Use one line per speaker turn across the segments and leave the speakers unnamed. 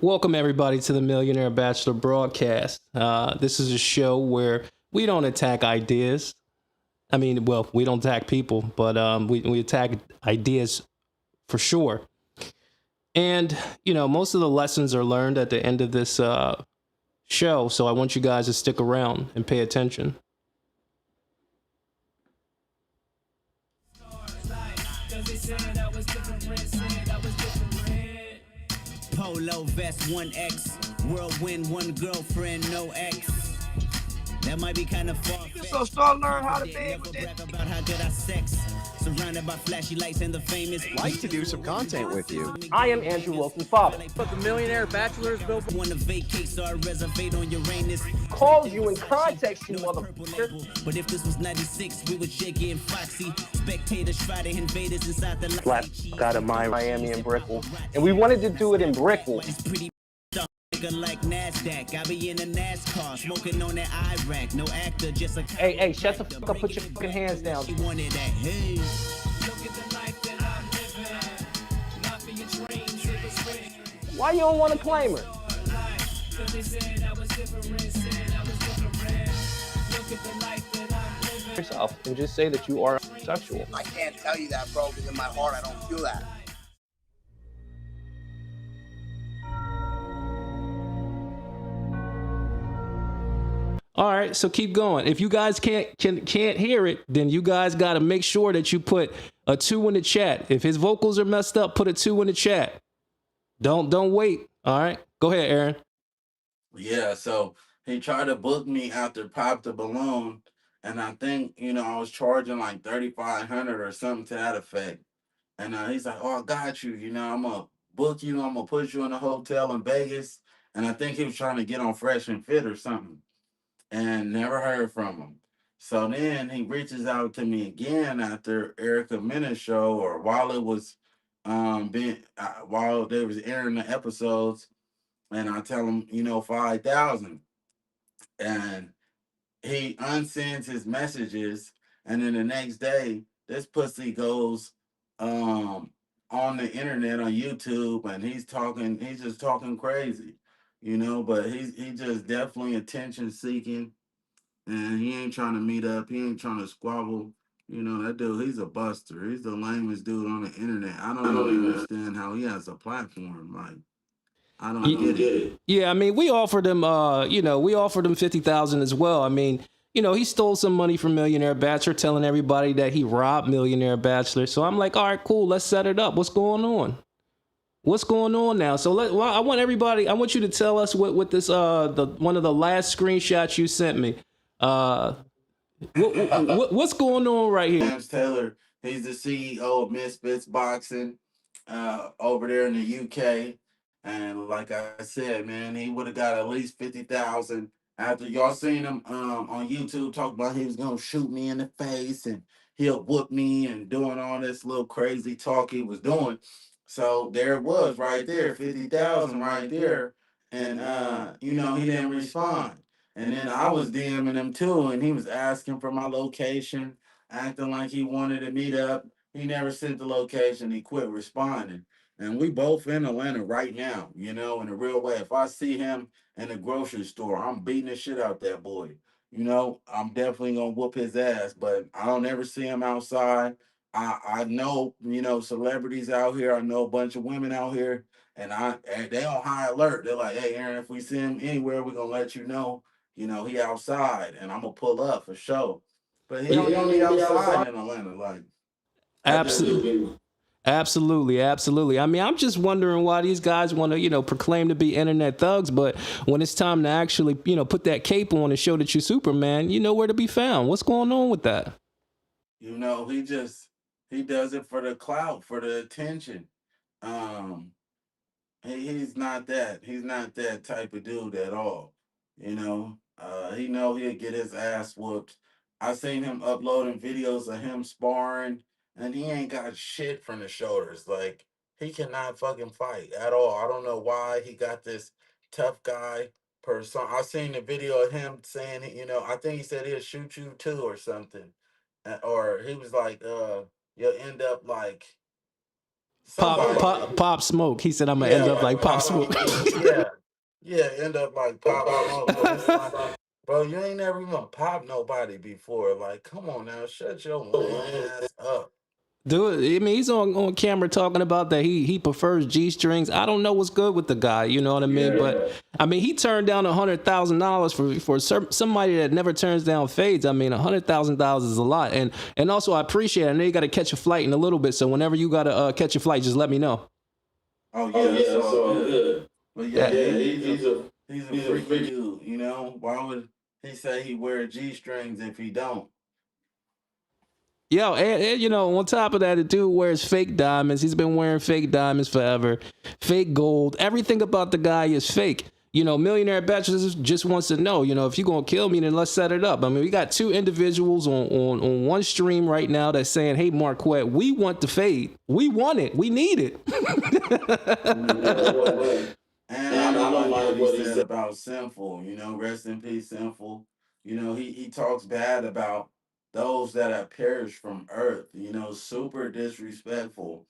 Welcome, everybody, to the Millionaire Bachelor broadcast. This is a show where we don't attack ideas. I mean, well, we don't attack people, but we attack ideas for sure. And, most of the lessons are learned at the end of this show. So I want you guys to stick around and pay attention.
Polo vest 1X, whirlwind, one girlfriend, no ex. That might be kind of far.
So start learning how to be with it.
About how good I sex. Surrounded by flashy lights and the famous.
Like to do some content with you.
I am Andrew Wilson's father.
But the Millionaire Bachelor's built.
Want to vacate, so I reservate on Uranus.
Calls you and contacts you, motherfucker.
But if this was 96, we would shake it and foxy. Spectators try to invade us inside the
Slap got of Miami and Brickell. And we wanted to do it in Brickell.
It's pretty like NASDAQ. I be in a NASCAR, smoking on that Iraq. No actor, just a.
Hey, shut the fuck up, put your fucking hands down.
She wanted that. Hey.
Why you don't want to claim her? Yourself and just say that you are sexual.
I can't tell you that, bro, because in my heart I don't feel that.
All right, so keep going. If you guys can't hear it, then you guys got to make sure that you put a 2 in the chat. If his vocals are messed up, put a 2 in the chat. Don't wait. All right, go ahead, Aaron.
Yeah, so he tried to book me after Pop the Balloon, and I think I was charging like 3,500 or something to that effect. And he's like, "Oh, I got you. I'm gonna book you. I'm gonna put you in a hotel in Vegas." And I think he was trying to get on Fresh and Fit or something, and never heard from him. So then he reaches out to me again after Erica Mena's show, or while it was while they was airing the episodes, and I tell him 5,000, and he unsends his messages, and then the next day this pussy goes on the internet on YouTube, and he's just talking crazy, but he just definitely attention seeking, and he ain't trying to meet up, he ain't trying to squabble. That dude, he's a buster. He's the lamest dude on the internet. I don't really understand how he has a platform. Like, I don't get it.
Yeah, I mean, we offered him, we offered him 50,000 as well. I mean, he stole some money from Millionaire Bachelor, telling everybody that he robbed Millionaire Bachelor. So I'm like, all right, cool, let's set it up. What's going on? What's going on now? So I want you to tell us what this one of the last screenshots you sent me. What's going on right here?
James Taylor, he's the CEO of Misfits Boxing over there in the UK. And like I said, man, he would have got at least 50,000 after y'all seen him on YouTube talk about he was gonna shoot me in the face and he'll whoop me and doing all this little crazy talk he was doing. So there it was right there, 50,000 right there. And he didn't respond. And then I was DMing him too, and he was asking for my location, acting like he wanted to meet up. He never sent the location. He quit responding. And we both in Atlanta right now, in a real way. If I see him in the grocery store, I'm beating the shit out that boy. I'm definitely gonna whoop his ass, but I don't ever see him outside. I know, celebrities out here. I know a bunch of women out here, and they on high alert. They're like, "Hey, Aaron, if we see him anywhere, we're gonna let you know. He outside, and I'm gonna pull up for sure." But he don't be outside in Atlanta, like.
Absolutely. Absolutely. I mean, I'm just wondering why these guys want to, proclaim to be internet thugs, but when it's time to actually, put that cape on and show that you're Superman, you know where to be found. What's going on with that?
He does it for the clout, for the attention. Um, he's not that. He's not that type of dude at all. He know he'll get his ass whooped. I seen him uploading videos of him sparring, and he ain't got shit from the shoulders. Like, he cannot fucking fight at all. I don't know why he got this tough guy persona. I seen the video of him saying, I think he said he'll shoot you too or something. Or he was like, you'll end up like somebody.
Pop Smoke. He said I'm gonna end up like Pop Smoke.
Yeah, end up like Pop Smoke. But it's like, bro, you ain't never even popped nobody before. Like, come on now, shut your lame ass up.
Dude, I mean, he's on camera talking about that he prefers G strings. I don't know what's good with the guy, you know what I mean? But I mean, he turned down $100,000 for somebody that never turns down fades. I mean, $100,000 is a lot, and also I appreciate it. I know you got to catch a flight in a little bit, so whenever you got to catch a flight, just let me know.
Oh yeah, it's all good. But yeah, he's a freaky dude. You know, why would he say he wear G strings if he don't?
Yo, and you know, on top of that, the dude wears fake diamonds. He's been wearing fake diamonds forever, fake gold. Everything about the guy is fake. You know, Millionaire Bachelor just wants to know, you know, if you're going to kill me, then let's set it up. I mean, we got two individuals on one stream right now that's saying, hey, Marquette, we want the fade. We want it. We need it.
And I don't like what he said about Sinful. You know, rest in peace, Sinful. You know, he talks bad about those that have perished from earth. You know, super disrespectful.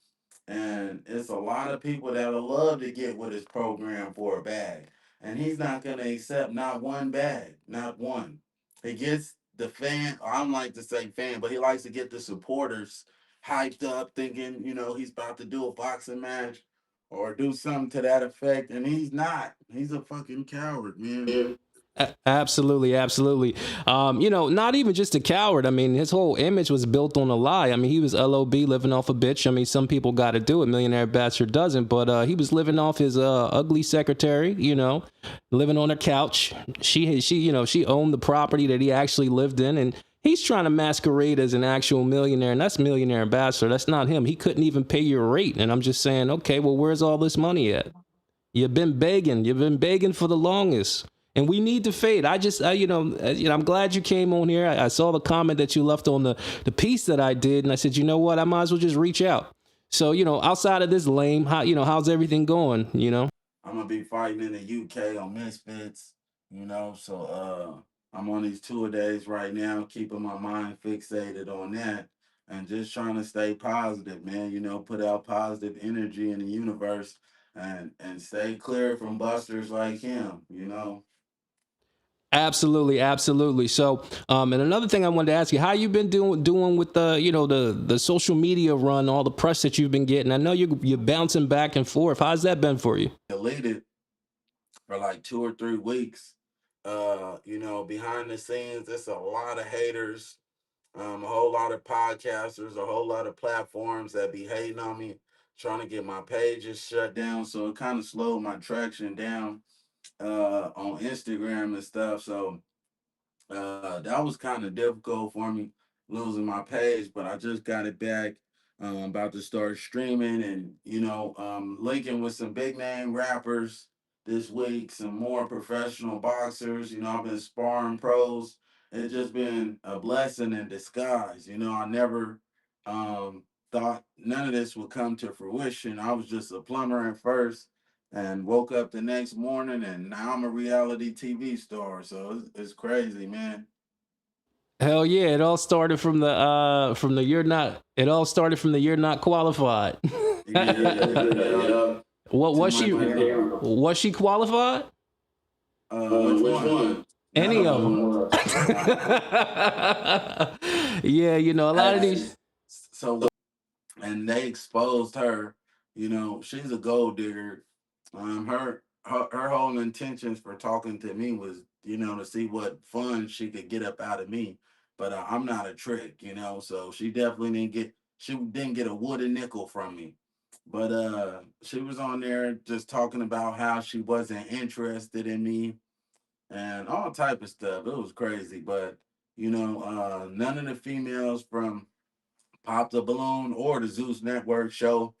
And it's a lot of people that'll love to get with his program for a bag. And he's not going to accept not one bag, not one. He gets the fan, I don't like to say fan, but he likes to get the supporters hyped up, thinking, you know, he's about to do a boxing match or do something to that effect. And he's not. He's a fucking coward, man.
Absolutely, absolutely. You know, not even just a coward. I mean, his whole image was built on a lie. I mean, he was LOB, living off a bitch. I mean, some people got to do it. Millionaire Bachelor doesn't, but he was living off his ugly secretary. You know, living on her couch. You know, she owned the property that he actually lived in, and he's trying to masquerade as an actual millionaire, and that's Millionaire Bachelor. That's not him. He couldn't even pay your rate, and I'm just saying, okay, well, where's all this money at? You've been begging. You've been begging for the longest. And we need to fade. You know, I'm glad you came on here. I saw the comment that you left on the piece that I did, and I said, you know what, I might as well just reach out. So, you know, outside of this lame, how's everything going? You know,
I'm gonna be fighting in the UK on Misfits, you know. So I'm on these tour days right now, keeping my mind fixated on that and just trying to stay positive, man. You know, put out positive energy in the universe and stay clear from busters like him, you know.
absolutely, absolutely. So, and another thing I wanted to ask you, how you been doing with the social media run, all the press that you've been getting? I know you're bouncing back and forth. How's that been for you?
Deleted for like 2 or 3 weeks. You know, behind the scenes, it's a lot of haters, a whole lot of podcasters, a whole lot of platforms that be hating on me, trying to get my pages shut down. So it kind of slowed my traction down on Instagram and stuff. So that was kind of difficult for me losing my page, but I just got it back. About to start streaming and linking with some big name rappers this week, some more professional boxers. You know, I've been sparring pros. It's just been a blessing in disguise. You know, I never thought none of this would come to fruition. I was just a plumber at first and woke up the next morning and now I'm a reality TV star. So it's crazy, man.
Hell yeah! It all started from the you're not. It all started from the you're not qualified.
Yeah.
What was she qualified?
Which one?
Any of them. Yeah, you know, a lot of these.
So, and they exposed her. You know, she's a gold digger. Her whole intentions for talking to me was, you know, to see what fun she could get up out of me. But I'm not a trick, you know. So she didn't get a wooden nickel from me. But she was on there just talking about how she wasn't interested in me and all type of stuff. It was crazy, but none of the females from Pop the Balloon or the Zeus Network show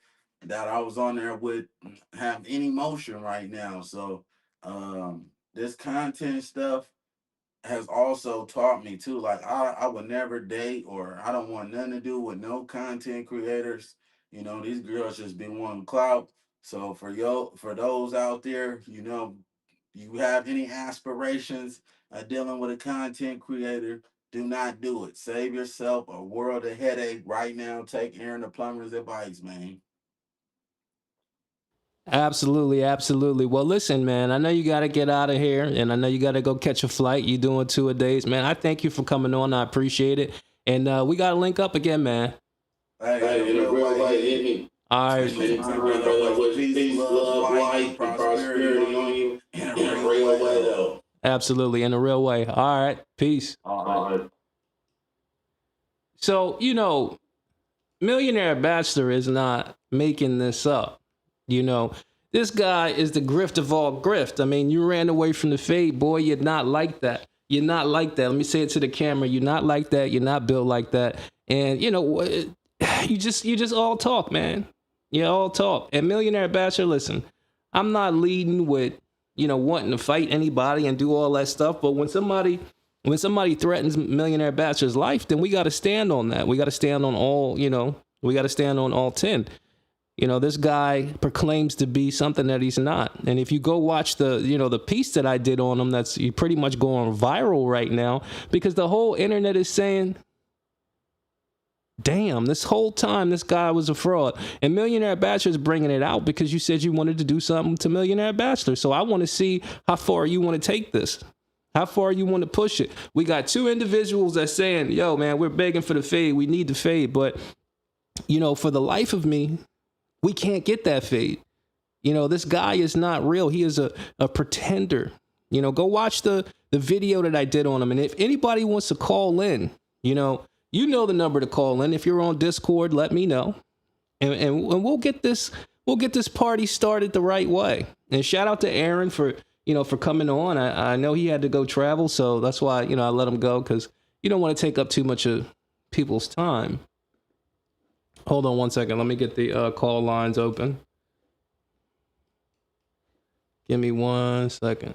that I was on there with have any motion right now. So this content stuff has also taught me too. Like I would never date or I don't want nothing to do with no content creators. You know, these girls just be wanting clout. So for those out there, you know, you have any aspirations of dealing with a content creator, do not do it. Save yourself a world of headache right now. Take Aaron the Plumber's advice, man.
Absolutely, absolutely. Well, listen, man, I know you got to get out of here, and I know you got to go catch a flight. You're doing 2 a-days, man. I thank you for coming on. I appreciate it. And we got to link up again, man.
Hey, in a real way, hit me.
All right.
Peace, love, life, and prosperity on you in a real way, though.
Absolutely, in a real way. All right. Peace.
All right.
So, you know, Millionaire Bachelor is not making this up. You know, this guy is the grift of all grift. I mean, you ran away from the fade, boy. You're not like that. You're not like that. Let me say it to the camera. You're not like that. You're not built like that. And, you know, you just all talk, man. You all talk. And Millionaire Bachelor, listen, I'm not leading with, you know, wanting to fight anybody and do all that stuff. But when somebody threatens Millionaire Bachelor's life, then we got to stand on that. We got to stand on all, you know, we got to stand on all 10. You know, this guy proclaims to be something that he's not. And if you go watch the, you know, the piece that I did on him, that's pretty much going viral right now, because the whole internet is saying, damn, this whole time this guy was a fraud. And Millionaire Bachelor is bringing it out because you said you wanted to do something to Millionaire Bachelor. So I want to see how far you want to take this. How far you want to push it. We got two individuals that's saying, yo, man, we're begging for the fade. We need the fade. But, you know, for the life of me, we can't get that fade. You know, this guy is not real. He is a pretender. You know, go watch the video that I did on him. And if anybody wants to call in, you know the number to call in. If you're on Discord, let me know. And we'll get this party started the right way. And shout out to Aaron for coming on. I know he had to go travel, so that's why, you know, I let him go, because you don't want to take up too much of people's time. Hold on one second. Let me get the call lines open. Give me 1 second.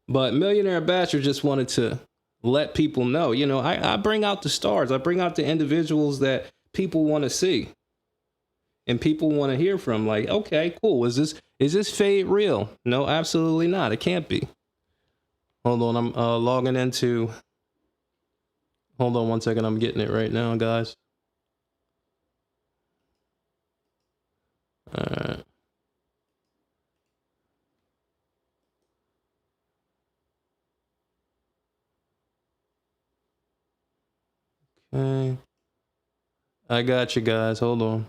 But Millionaire Bachelor just wanted to let people know, you know, I bring out the stars. I bring out the individuals that people want to see and people want to hear from. Like, okay, cool. Is this fade real? No, absolutely not. It can't be. Hold on. I'm logging into. Hold on 1 second. I'm getting it right now, guys. All right. Okay. I got you guys. Hold on.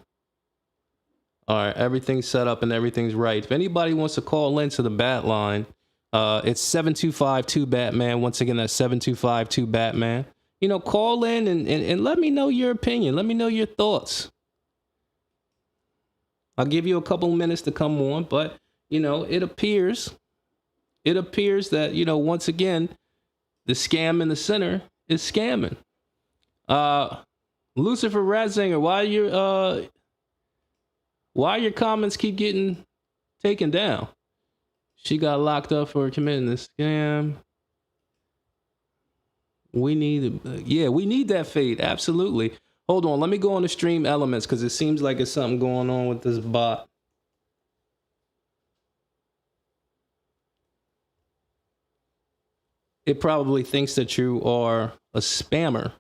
All right. Everything's set up and everything's right. If anybody wants to call into the bat line, it's 725-2-BATMAN. Once again, that's 725-2-BATMAN. You know, call in and let me know your opinion. Let me know your thoughts. I'll give you a couple minutes to come on, but, you know, it appears that, you know, once again, the scam in the center is scamming. Lucifer Ratzinger, why your comments keep getting taken down? She got locked up for committing the scam. We need that fade. Absolutely. Hold on. Let me go on the stream elements, because it seems like there's something going on with this bot. It probably thinks that you are a spammer,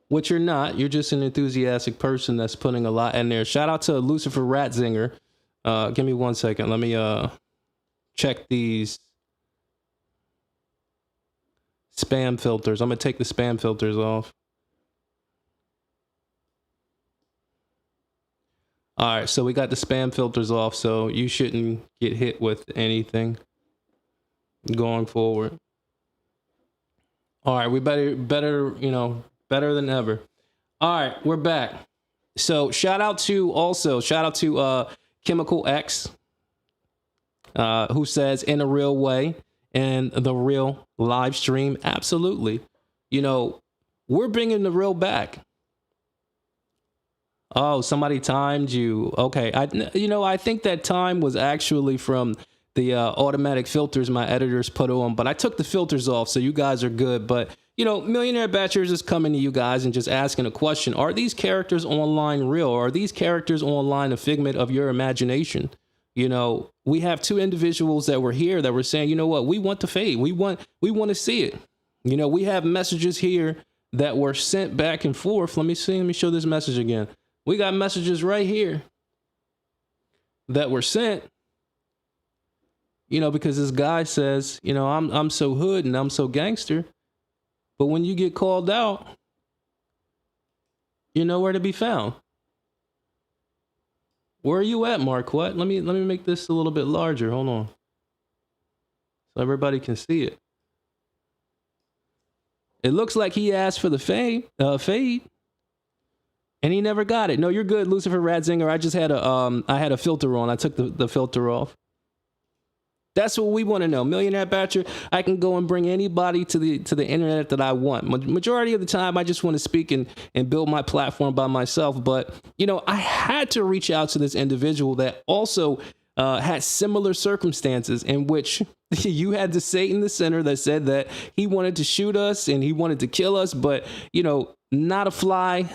which you're not. You're just an enthusiastic person that's putting a lot in there. Shout out to Lucifer Ratzinger. Give me 1 second. Let me check these spam filters. I'm going to take the spam filters off. All right, so we got the spam filters off, so you shouldn't get hit with anything going forward. All right, we better, you know, better than ever. All right, we're back. So shout out to Chemical X, who says, in a real way, and the real live stream. Absolutely. You know, we're bringing the real back. Oh, somebody timed you. Okay. I think that time was actually from the automatic filters my editors put on, but I took the filters off, so you guys are good. But, you know, Millionaire Bachelor is just coming to you guys and just asking a question. Are these characters online real? Or are these characters online a figment of your imagination? You know, we have two individuals that were here that were saying, you know what, we want to fade. We want to see it. You know, we have messages here that were sent back and forth. Let me show this message again. We got messages right here that were sent, because this guy says, I'm so hood and I'm so gangster. But when you get called out, you're nowhere to be found. Where are you at, Marquette? Let me make this a little bit larger. Hold on. So everybody can see it. It looks like he asked for the fade, and he never got it. No, you're good, Lucifer Ratzinger. I just had a filter on. I took the filter off. That's what we want to know. Millionaire Bachelor, I can go and bring anybody to the internet that I want. Majority of the time, I just want to speak and build my platform by myself. But, I had to reach out to this individual that also had similar circumstances in which you had the Satan the center that said that he wanted to shoot us and he wanted to kill us. But, not a fly,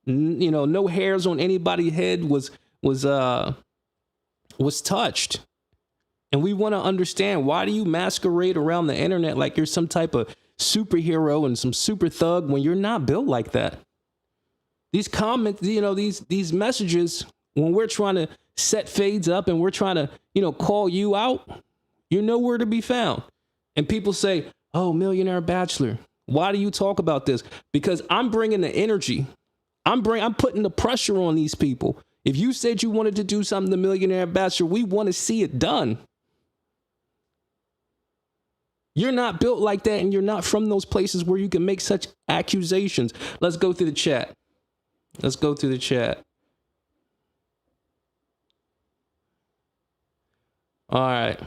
no hairs on anybody's head was touched. And we want to understand, why do you masquerade around the internet like you're some type of superhero and some super thug when you're not built like that? These comments, these messages, when we're trying to set fades up and we're trying to, call you out, you're nowhere to be found. And people say, oh, Millionaire Bachelor, why do you talk about this? Because I'm bringing the energy. I'm putting the pressure on these people. If you said you wanted to do something to Millionaire Bachelor, we want to see it done. You're not built like that, and you're not from those places where you can make such accusations. Let's go through the chat. All right.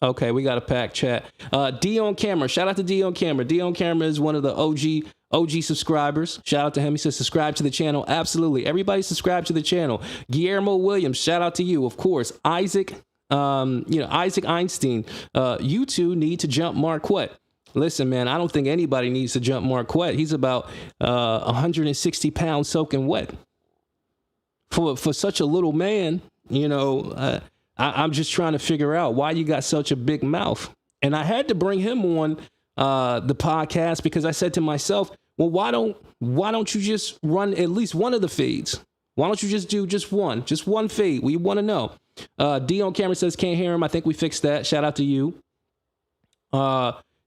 Okay, we got a packed chat. D on camera. Shout out to D on camera. D on camera is one of the OG subscribers. Shout out to him. He says subscribe to the channel. Absolutely. Everybody subscribe to the channel. Guillermo Williams. Shout out to you. Of course. Isaac Einstein. You two need to jump Marquette. Listen, man, I don't think anybody needs to jump Marquette. He's about 160 pounds soaking wet. For such a little man, I'm just trying to figure out why you got such a big mouth. And I had to bring him on the podcast because I said to myself, well, why don't you just run at least one of the fades? Why don't you just do just one fade? We want to know. D on camera says can't hear him. I think we fixed that. Shout out to you.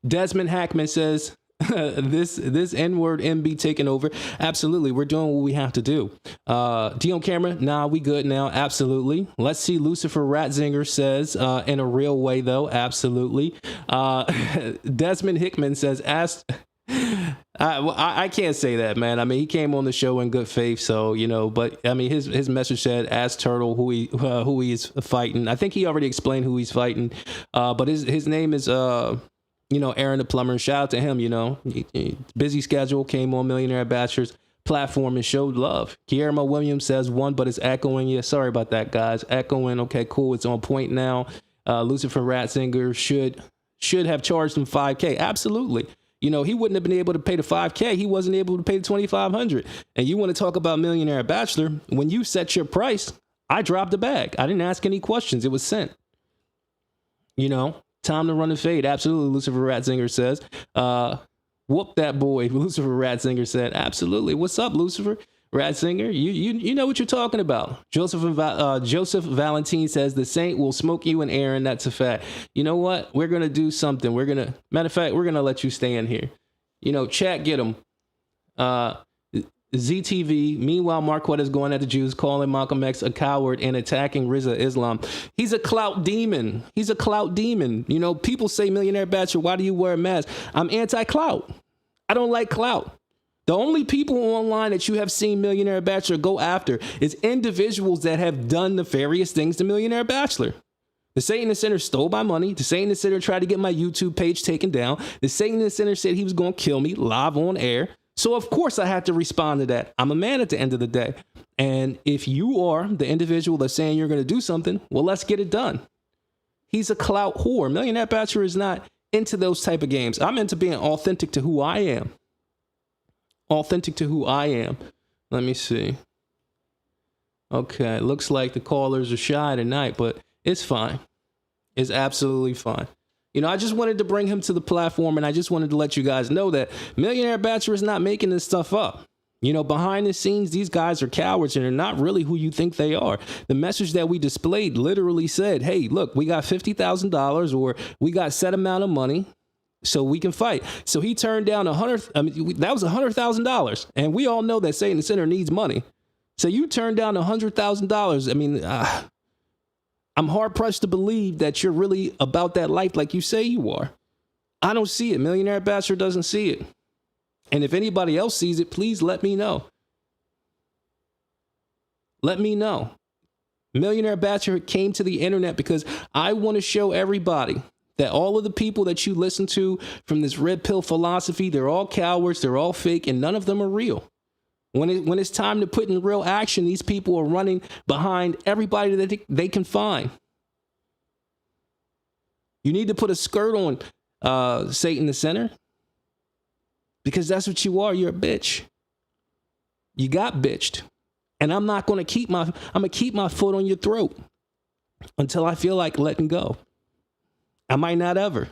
Desmond Hackman says this N-word MB taking over. Absolutely. We're doing what we have to do. D on camera. Nah, we good now. Absolutely. Let's see. Lucifer Ratzinger says in a real way, though. Absolutely. Desmond Hickman says I can't say that, man. I mean, he came on the show in good faith, so but I mean, his message said ask Turtle who he is fighting. I think he already explained who he's fighting, but his name is Aaron the Plumber. Shout out to him. Busy schedule, came on Millionaire Bachelor's platform and showed love. Guillermo Williams says one, but it's echoing. Yeah, sorry about that, guys. Echoing. Okay, cool. It's on point now. Lucifer Ratzinger should have charged him $5,000. Absolutely. He wouldn't have been able to pay the $5,000. He wasn't able to pay the $2,500. And you want to talk about Millionaire Bachelor? When you set your price, I dropped the bag. I didn't ask any questions. It was sent. Time to run and fade. Absolutely, Lucifer Ratzinger says. Whoop that boy, Lucifer Ratzinger said. Absolutely. What's up, Lucifer Ratzinger? You know what you're talking about. Joseph Valentine says the Saint will smoke you and Aaron. That's a fact. You know what? We're gonna do something. Matter of fact, we're gonna let you stay in here. Chat, get him. ZTV. Meanwhile, Marquette is going at the Jews, calling Malcolm X a coward and attacking Riza Islam. He's a clout demon. People say, Millionaire Bachelor, why do you wear a mask? I'm anti-clout. I don't like clout. The only people online that you have seen Millionaire Bachelor go after is individuals that have done nefarious things to Millionaire Bachelor. The Satanist Center stole my money. The Satanist Center tried to get my YouTube page taken down. The Satanist Center said he was going to kill me live on air. So, of course, I had to respond to that. I'm a man at the end of the day. And if you are the individual that's saying you're going to do something, well, let's get it done. He's a clout whore. Millionaire Bachelor is not into those type of games. I'm into being authentic to who I am. Let me see. Okay, looks like the callers are shy tonight, but it's fine. It's absolutely fine. I just wanted to bring him to the platform, and I just wanted to let you guys know that Millionaire Bachelor is not making this stuff up. You know, behind the scenes, these guys are cowards and they're not really who you think they are. The message that we displayed literally said, hey, look, we got $50,000 or we got set amount of money so we can fight. So he turned down that was $100,000. And we all know that Satan Center needs money. So you turned down $100,000. I mean, I'm hard pressed to believe that you're really about that life like you say you are. I don't see it. Millionaire Bachelor doesn't see it. And if anybody else sees it, please let me know. Let me know. Millionaire Bachelor came to the internet because I want to show everybody that all of the people that you listen to from this red pill philosophy, they're all cowards, they're all fake, and none of them are real. When it's time to put in real action, these people are running behind everybody that they can find. You need to put a skirt on, Satan the Center. Because that's what you are. You're a bitch. You got bitched. And I'm going to keep my foot on your throat until I feel like letting go. I might not ever.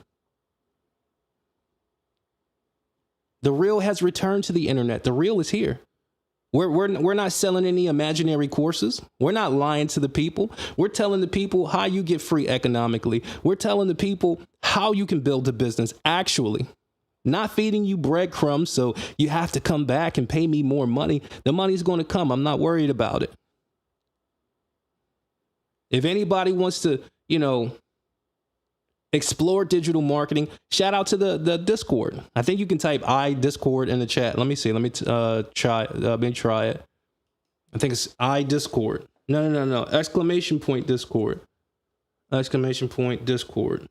The real has returned to the internet. The real is here. We're not selling any imaginary courses. We're not lying to the people. We're telling the people how you get free economically. We're telling the people how you can build a business actually. Not feeding you breadcrumbs so you have to come back and pay me more money. The money's going to come. I'm not worried about it. If anybody wants to, explore digital marketing, shout out to the Discord. I think you can type iDiscord in the chat. Let me see. Let me try it. I think it's iDiscord. No. Exclamation point Discord. Exclamation point Discord.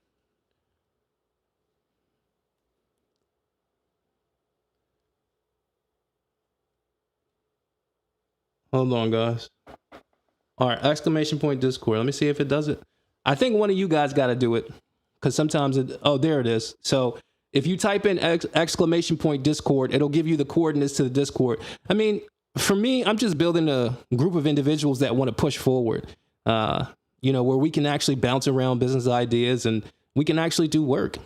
Hold on, guys. All right, exclamation point Discord. Let me see if it does it. I think one of you guys got to do it because sometimes there it is. So if you type in exclamation point Discord, it'll give you the coordinates to the Discord. I mean, for me, I'm just building a group of individuals that want to push forward, where we can actually bounce around business ideas and we can actually do work.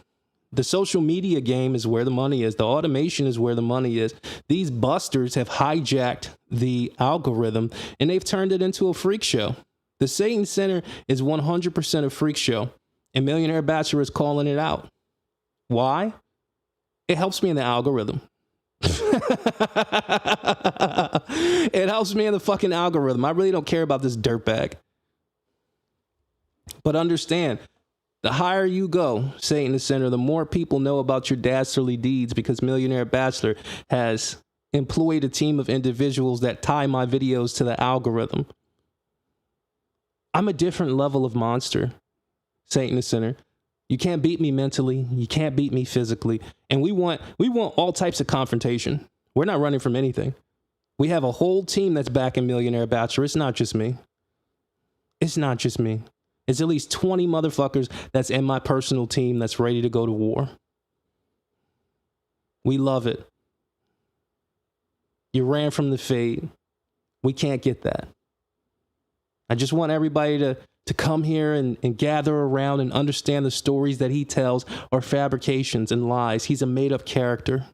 The social media game is where the money is. The automation is where the money is. These busters have hijacked the algorithm and they've turned it into a freak show. The Satan Center is 100% a freak show, and Millionaire Bachelor is calling it out. Why? It helps me in the algorithm. It helps me in the fucking algorithm. I really don't care about this dirtbag. But understand, the higher you go, Satan the Center, the more people know about your dastardly deeds because Millionaire Bachelor has employed a team of individuals that tie my videos to the algorithm. I'm a different level of monster, Satan the Center. You can't beat me mentally. You can't beat me physically. And we want all types of confrontation. We're not running from anything. We have a whole team that's backing Millionaire Bachelor. It's not just me. It's not just me. It's at least 20 motherfuckers that's in my personal team that's ready to go to war. We love it. You ran from the fade. We can't get that. I just want everybody to come here and gather around and understand the stories that he tells are fabrications and lies. He's a made-up character.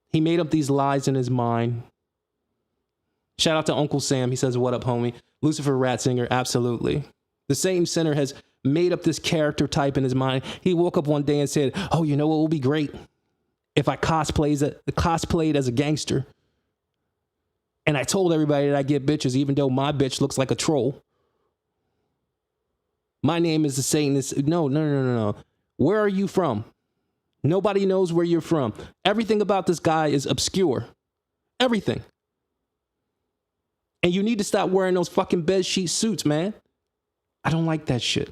He made up these lies in his mind. Shout out to Uncle Sam. He says, what up, homie? Lucifer Ratzinger, absolutely. The Satan Center has made up this character type in his mind. He woke up one day and said, oh, you know what will be great? If I cosplayed as a gangster. And I told everybody that I get bitches, even though my bitch looks like a troll. My name is the Satanist. No. Where are you from? Nobody knows where you're from. Everything about this guy is obscure. Everything. And you need to stop wearing those fucking bedsheet suits, man. I don't like that shit.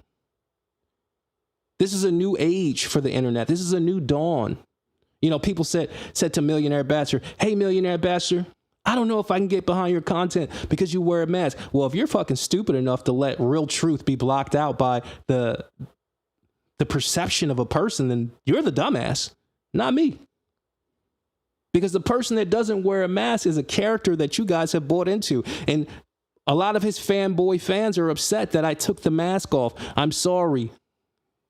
This is a new age for the internet. This is a new dawn. People said to Millionaire Bachelor, hey, Millionaire Bachelor, I don't know if I can get behind your content because you wear a mask. Well, if you're fucking stupid enough to let real truth be blocked out by the perception of a person, then you're the dumbass, not me. Because the person that doesn't wear a mask is a character that you guys have bought into. And a lot of his fanboy fans are upset that I took the mask off. I'm sorry.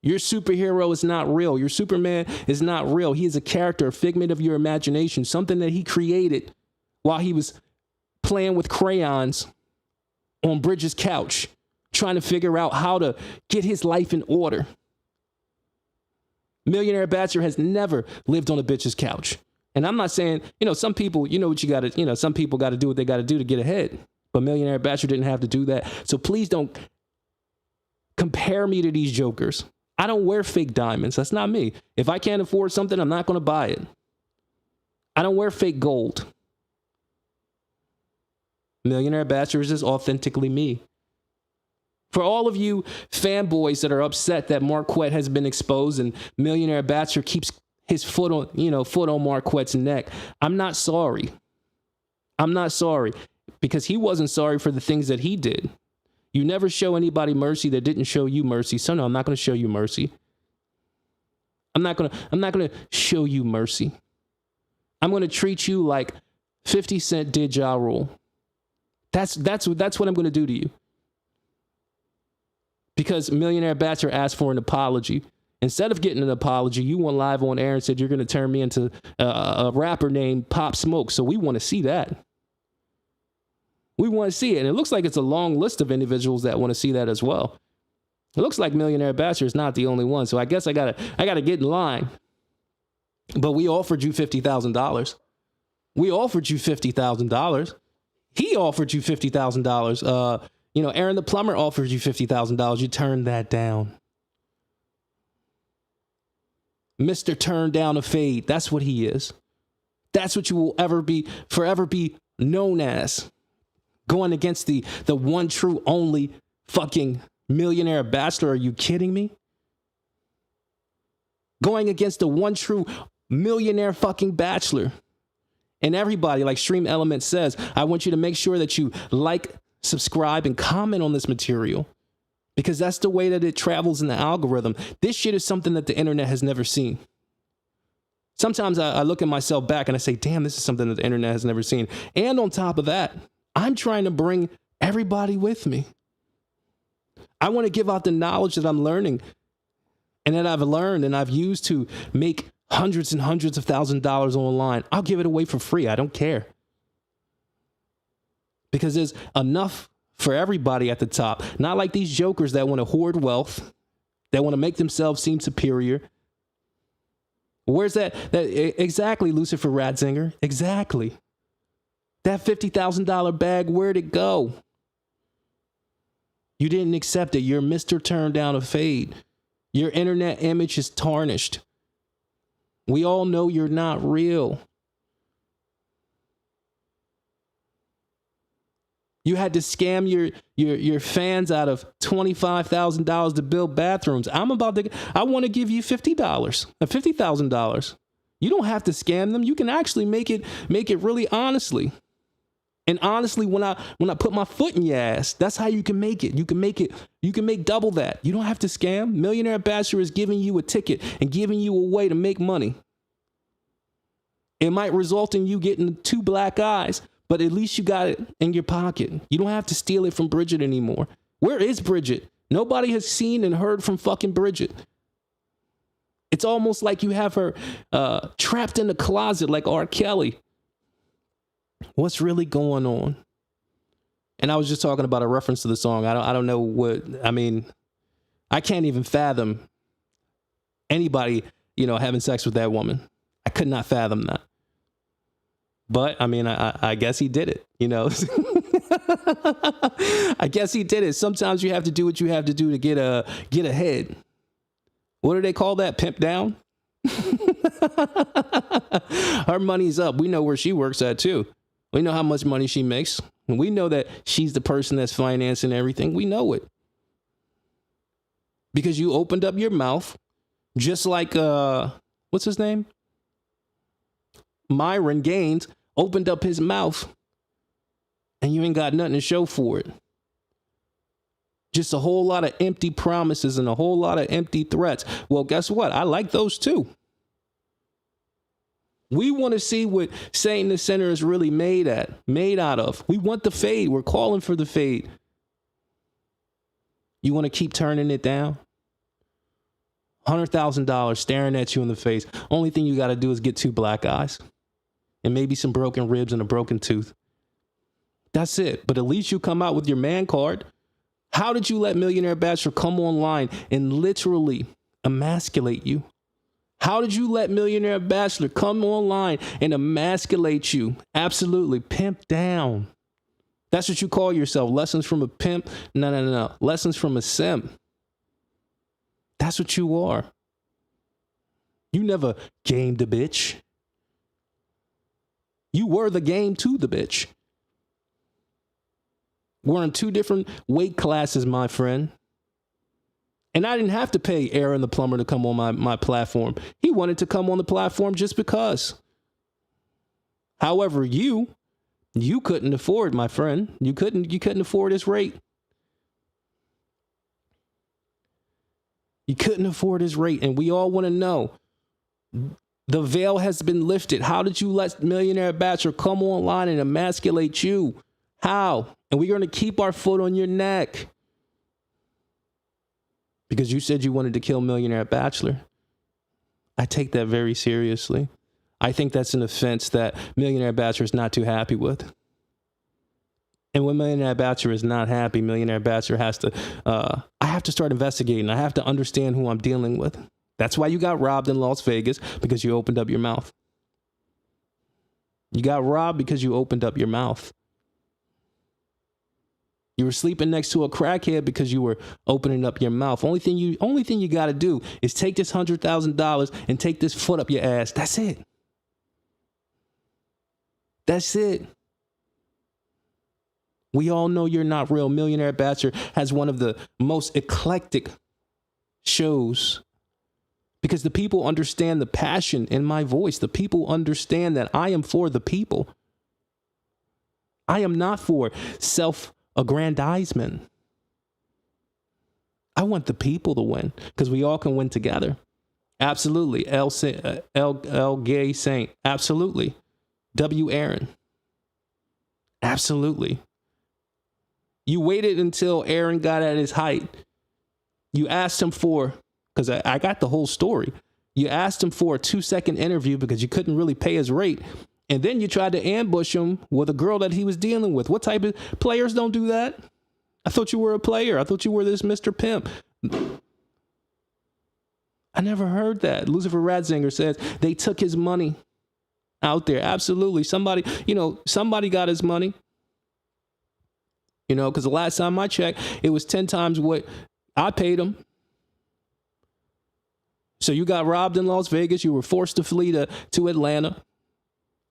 Your superhero is not real. Your Superman is not real. He is a character, a figment of your imagination, something that he created while he was playing with crayons on Bridget's couch, trying to figure out how to get his life in order. Millionaire Bachelor has never lived on a bitch's couch. And I'm not saying, some people, what you got to, some people got to do what they got to do to get ahead. But Millionaire Bachelor didn't have to do that. So please don't compare me to these jokers. I don't wear fake diamonds. That's not me. If I can't afford something, I'm not going to buy it. I don't wear fake gold. Millionaire Bachelor is authentically me. For all of you fanboys that are upset that Marquette has been exposed and Millionaire Bachelor keeps his foot on Marquette's neck, I'm not sorry. I'm not sorry because he wasn't sorry for the things that he did. You never show anybody mercy that didn't show you mercy. So no, I'm not going to show you mercy. I'm not going to show you mercy. I'm going to treat you like 50 Cent did Ja Rule. That's what I'm going to do to you. Because Millionaire Bachelor asked for an apology. Instead of getting an apology, you went live on air and said you're going to turn me into a rapper named Pop Smoke. So we want to see that. We want to see it. And it looks like it's a long list of individuals that want to see that as well. It looks like Millionaire Bachelor is not the only one. So I guess I gotta get in line. But we offered you $50,000. We offered you $50,000. He offered you $50,000. Aaron the Plumber offered you $50,000. You turned that down. Mr. Turn Down a Fade. That's what he is. That's what you will forever be known as. Going against the one true only fucking Millionaire Bachelor. Are you kidding me? Going against the one true millionaire fucking Bachelor. And everybody, like Stream Element says, I want you to make sure that you like, subscribe, and comment on this material. Because that's the way that it travels in the algorithm. This shit is something that the internet has never seen. Sometimes I look at myself back and I say, damn, this is something that the internet has never seen. And on top of that, I'm trying to bring everybody with me. I want to give out the knowledge that I'm learning and that I've learned and I've used to make hundreds and hundreds of thousands of dollars online. I'll give it away for free. I don't care. Because there's enough for everybody at the top. Not like these jokers that want to hoard wealth, that want to make themselves seem superior. Where's that exactly, Lucifer Ratzinger? Exactly. That $50,000 bag, where'd it go? You didn't accept it. You're Mr. Turn Down a Fade. Your internet image is tarnished. We all know you're not real. You had to scam your fans out of $25,000 to build bathrooms. I want to give you $50,000. You don't have to scam them. You can actually make it really honestly. And honestly, when I put my foot in your ass, that's how you can make it. You can make double that. You don't have to scam. Millionaire Bachelor is giving you a ticket and giving you a way to make money. It might result in you getting 2 black eyes, but at least you got it in your pocket. You don't have to steal it from Bridget anymore. Where is Bridget? Nobody has seen and heard from fucking Bridget. It's almost like you have her trapped in the closet like R. Kelly. What's really going on? And I was just talking about a reference to the song. I don't know what, I mean, I can't even fathom anybody, having sex with that woman. I could not fathom that. But I mean, I guess he did it, I guess he did it. Sometimes you have to do what you have to do to get ahead. What do they call that? Pimp down? Her money's up. We know where she works at too. We know how much money she makes. And we know that she's the person that's financing everything. We know it. Because you opened up your mouth just like, what's his name? Myron Gaines opened up his mouth and you ain't got nothing to show for it. Just a whole lot of empty promises and a whole lot of empty threats. Well, guess what? I like those too. We want to see what Satan the Sinner is really made out of. We want the fade. We're calling for the fade. You want to keep turning it down? $100,000 staring at you in the face. Only thing you got to do is get 2 black eyes and maybe some broken ribs and a broken tooth. That's it. But at least you come out with your man card. How did you let Millionaire Bachelor come online and literally emasculate you? How did you let Millionaire Bachelor come online and emasculate you? Absolutely. Pimp down. That's what you call yourself. Lessons from a pimp. No. Lessons from a simp. That's what you are. You never gamed a bitch. You were the game to the bitch. We're in 2 different weight classes, my friend. And I didn't have to pay Aaron the Plumber to come on my platform. He wanted to come on the platform just because. However, you couldn't afford, my friend. You couldn't afford his rate. You couldn't afford his rate. And we all want to know, the veil has been lifted. How did you let Millionaire Bachelor come online and emasculate you? How? And we're going to keep our foot on your neck. Because you said you wanted to kill Millionaire Bachelor. I take that very seriously. I think that's an offense that Millionaire Bachelor is not too happy with. And when Millionaire Bachelor is not happy, Millionaire Bachelor has to, I have to start investigating. I have to understand who I'm dealing with. That's why you got robbed in Las Vegas, because you opened up your mouth. You got robbed because you opened up your mouth. You were sleeping next to a crackhead because you were opening up your mouth. Only thing you got to do is take this $100,000 and take this foot up your ass. That's it. That's it. We all know you're not real. Millionaire Bachelor has one of the most eclectic shows because the people understand the passion in my voice. The people understand that I am for the people. I am not for self-aggrandizement. I want the people to win because we all can win together. Absolutely. L Gay Saint. Absolutely. W Aaron. Absolutely. You waited until Aaron got at his height. You asked him for, because I got the whole story. You asked him for a 2-second interview because you couldn't really pay his rate. And then you tried to ambush him with a girl that he was dealing with. What type of players don't do that? I thought you were a player. I thought you were this Mr. Pimp. I never heard that. Lucifer Ratzinger says they took his money out there. Absolutely. Somebody got his money. Because the last time I checked, it was 10 times what I paid him. So you got robbed in Las Vegas. You were forced to flee to Atlanta.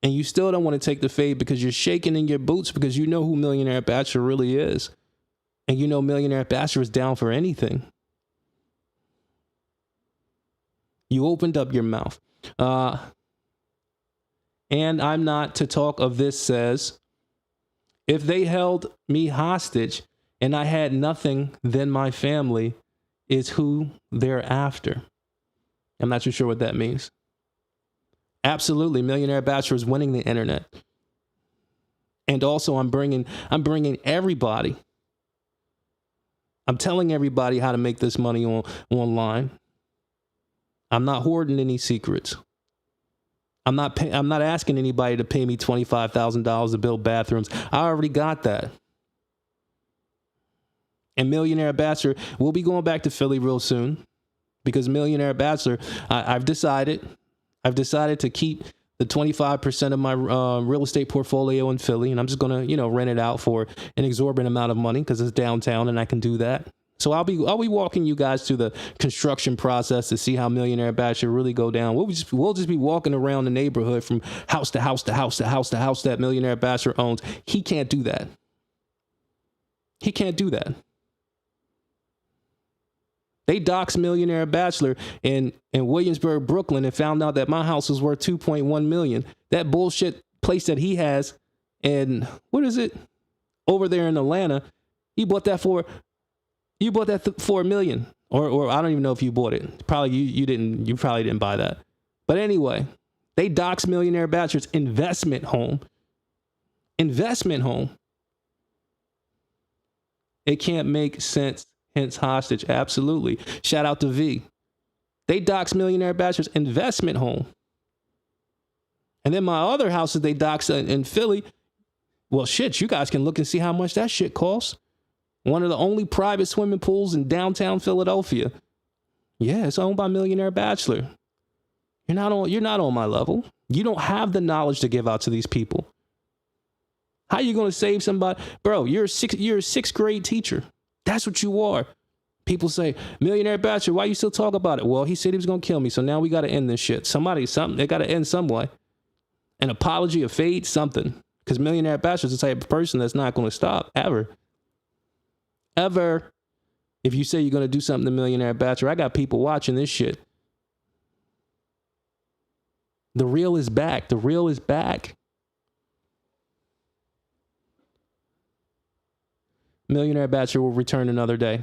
And you still don't want to take the fade because you're shaking in your boots because you know who Millionaire Bachelor really is. And you know Millionaire Bachelor is down for anything. You opened up your mouth. And I'm not to talk of this says, if they held me hostage and I had nothing, then my family is who they're after. I'm not too sure what that means. Absolutely, Millionaire Bachelor is winning the internet. And also I'm bringing everybody. I'm telling everybody how to make this money online. I'm not hoarding any secrets. I'm not asking anybody to pay me $25,000 to build bathrooms. I already got that. And Millionaire Bachelor, we'll be going back to Philly real soon because Millionaire Bachelor, I've decided to keep the 25% of my real estate portfolio in Philly, and I'm just going to, rent it out for an exorbitant amount of money because it's downtown and I can do that. So I'll be walking you guys through the construction process to see how Millionaire Bachelor really go down. We'll just be walking around the neighborhood from house to house to house to house to house that Millionaire Bachelor owns. He can't do that. He can't do that. They doxed Millionaire Bachelor in Williamsburg, Brooklyn, and found out that my house was worth $2.1 million. That bullshit place that he has, and what is it over there in Atlanta? He bought that for. You bought that for $1 million, or I don't even know if you bought it. Probably you didn't. You probably didn't buy that. But anyway, they doxed Millionaire Bachelor's investment home. Investment home. It can't make sense. Hence hostage. Absolutely. Shout out to V. They dox Millionaire Bachelor's investment home. And then my other houses they dox in Philly. Well, shit, you guys can look and see how much that shit costs. One of the only private swimming pools in downtown Philadelphia. Yeah, it's owned by Millionaire Bachelor. You're not on my level. You don't have the knowledge to give out to these people. How are you going to save somebody? Bro, you're a sixth grade teacher. That's what you are. People say, Millionaire Bachelor, why you still talk about it? Well, he said he was going to kill me, so now we got to end this shit. They got to end some way. An apology, a fade, something. Because Millionaire Bachelor's the type of person that's not going to stop, ever. Ever. If you say you're going to do something to Millionaire Bachelor, I got people watching this shit. The real is back. The real is back. Millionaire Bachelor will return another day.